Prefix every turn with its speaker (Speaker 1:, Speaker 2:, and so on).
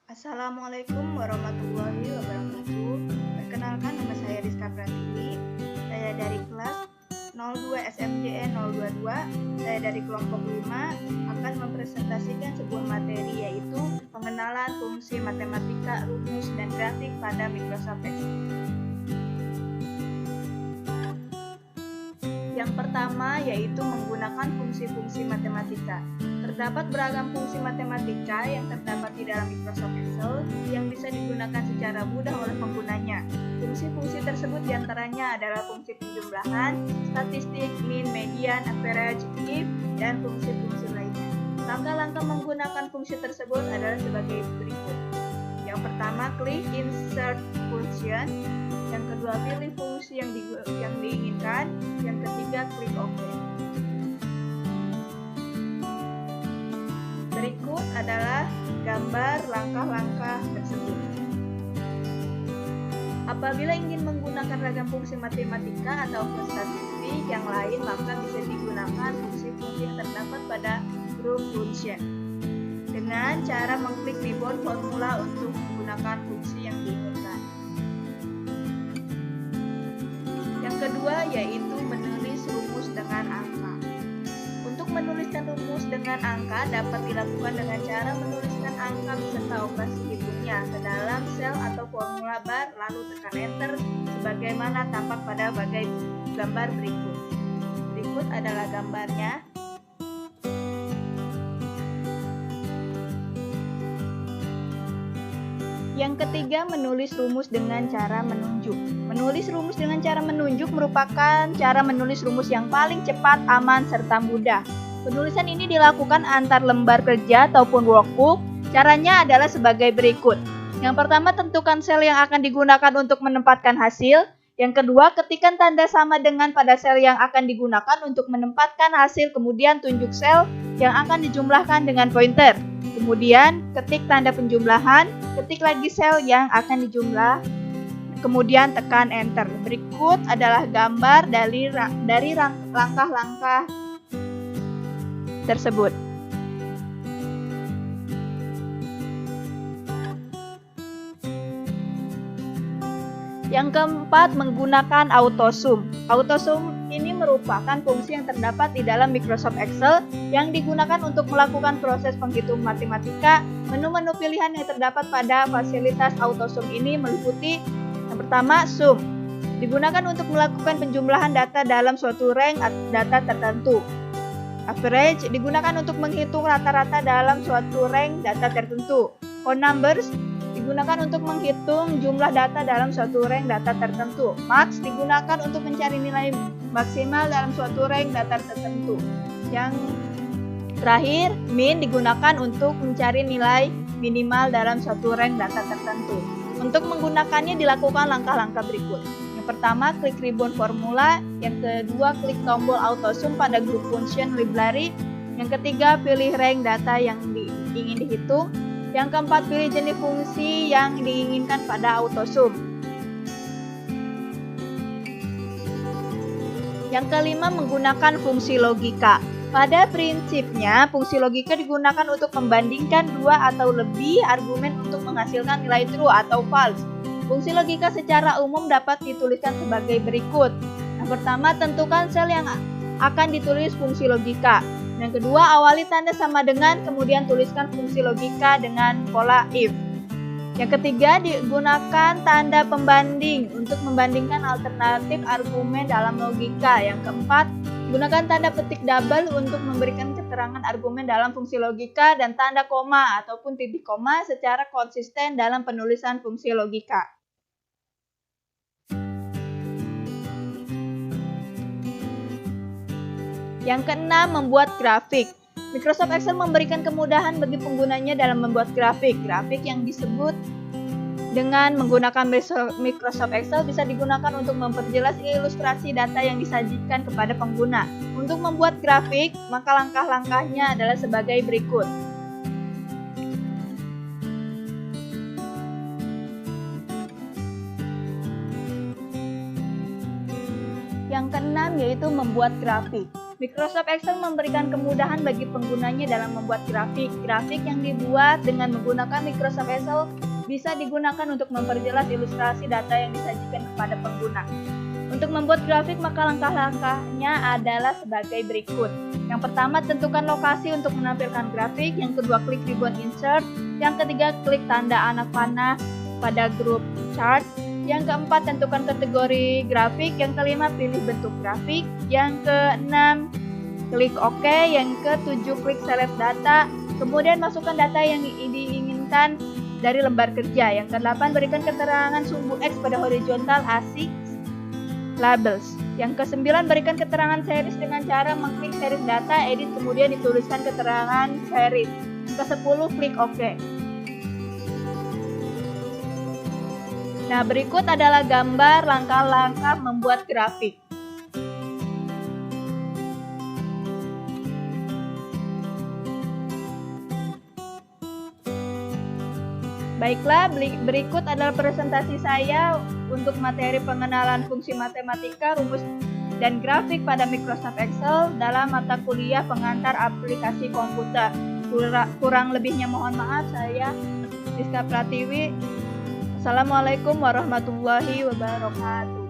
Speaker 1: Assalamualaikum warahmatullahi wabarakatuh. Perkenalkan, nama saya Rizka Pratiwi. Saya dari kelas 02 SMJN 022. Saya dari kelompok 5 akan mempresentasikan sebuah materi, yaitu pengenalan fungsi matematika, rumus, dan grafik pada Microsoft Excel. Yang pertama yaitu menggunakan fungsi-fungsi matematika. Terdapat beragam fungsi matematika yang terdapat di dalam Microsoft Excel yang bisa digunakan secara mudah oleh penggunanya. Fungsi-fungsi tersebut diantaranya adalah fungsi penjumlahan, statistik, mean, median, average, if, dan fungsi-fungsi lainnya. Langkah-langkah menggunakan fungsi tersebut adalah sebagai berikut. Yang pertama, klik insert function. Yang kedua, pilih fungsi yang diinginkan. Yang ketiga, klik OK. Berikut adalah gambar langkah-langkah tersebut. Apabila ingin menggunakan ragam fungsi matematika atau statistik yang lain, maka bisa digunakan fungsi-fungsi yang terdapat pada group function dengan cara mengklik ribbon formula untuk menggunakan fungsi yang diinginkan. Yang kedua yaitu menulis rumus dengan angka. Untuk menuliskan rumus dengan angka dapat dilakukan dengan cara menuliskan angka beserta operasi hitungnya ke dalam sel atau formula bar, lalu tekan enter sebagaimana tampak pada gambar berikut. Berikut adalah gambarnya. Yang ketiga, menulis rumus dengan cara menunjuk. Menulis rumus dengan cara menunjuk merupakan cara menulis rumus yang paling cepat, aman, serta mudah. Penulisan ini dilakukan antar lembar kerja ataupun workbook. Caranya adalah sebagai berikut. Yang pertama, tentukan sel yang akan digunakan untuk menempatkan hasil. Yang kedua, ketikkan tanda sama dengan pada sel yang akan digunakan untuk menempatkan hasil, kemudian tunjuk sel yang akan dijumlahkan dengan pointer. Kemudian, ketik tanda penjumlahan, ketik lagi sel yang akan dijumlah, kemudian tekan enter. Berikut adalah gambar dari langkah-langkah tersebut. Yang keempat, menggunakan autosum. Autosum ini merupakan fungsi yang terdapat di dalam Microsoft Excel yang digunakan untuk melakukan proses penghitung matematika. Menu-menu pilihan yang terdapat pada fasilitas autosum ini meliputi yang pertama, sum. Digunakan untuk melakukan penjumlahan data dalam suatu range data tertentu. Average digunakan untuk menghitung rata-rata dalam suatu range data tertentu. Count numbers digunakan untuk menghitung jumlah data dalam suatu range data tertentu. Max digunakan untuk mencari nilai maksimal dalam suatu range data tertentu. Yang terakhir, min digunakan untuk mencari nilai minimal dalam suatu range data tertentu. Untuk menggunakannya dilakukan langkah-langkah berikut. Yang pertama, klik ribbon formula. Yang kedua, klik tombol autosum pada group function library. Yang ketiga, pilih range data yang ingin dihitung. Yang keempat, pilih jenis fungsi yang diinginkan pada autosum. Yang kelima, menggunakan fungsi logika. Pada prinsipnya, fungsi logika digunakan untuk membandingkan dua atau lebih argumen untuk menghasilkan nilai true atau false. Fungsi logika secara umum dapat dituliskan sebagai berikut. Yang pertama, tentukan sel yang akan ditulis fungsi logika. Yang kedua, awali tanda sama dengan, kemudian tuliskan fungsi logika dengan pola if. Yang ketiga, digunakan tanda pembanding untuk membandingkan alternatif argumen dalam logika. Yang keempat, gunakan tanda petik double untuk memberikan keterangan argumen dalam fungsi logika dan tanda koma ataupun titik koma secara konsisten dalam penulisan fungsi logika. Yang keenam, membuat grafik. Microsoft Excel memberikan kemudahan bagi penggunanya dalam membuat grafik. Grafik yang disebut dengan menggunakan Microsoft Excel bisa digunakan untuk memperjelas ilustrasi data yang disajikan kepada pengguna. Untuk membuat grafik, maka langkah-langkahnya adalah sebagai berikut. Yang keenam yaitu membuat grafik. Microsoft Excel memberikan kemudahan bagi penggunanya dalam membuat grafik. Grafik yang dibuat dengan menggunakan Microsoft Excel bisa digunakan untuk memperjelas ilustrasi data yang disajikan kepada pengguna. Untuk membuat grafik, maka langkah-langkahnya adalah sebagai berikut. Yang pertama, tentukan lokasi untuk menampilkan grafik. Yang kedua, klik ribbon insert. Yang ketiga, klik tanda anak panah pada grup chart. Yang keempat, tentukan kategori grafik. Yang kelima, pilih bentuk grafik. Yang keenam, klik OK. Yang ketujuh, klik select data. Kemudian masukkan data yang diinginkan dari lembar kerja. Yang kedelapan, berikan keterangan sumbu X pada horizontal axis labels. Yang kesembilan, berikan keterangan series dengan cara mengklik series data, edit, kemudian dituliskan keterangan series. Ke-10, klik OK. Nah, berikut adalah gambar langkah-langkah membuat grafik. Baiklah, berikut adalah presentasi saya untuk materi pengenalan fungsi matematika, rumus, dan grafik pada Microsoft Excel dalam mata kuliah pengantar aplikasi komputer. Kurang lebihnya mohon maaf, saya Rizka Pratiwi. Assalamualaikum warahmatullahi wabarakatuh.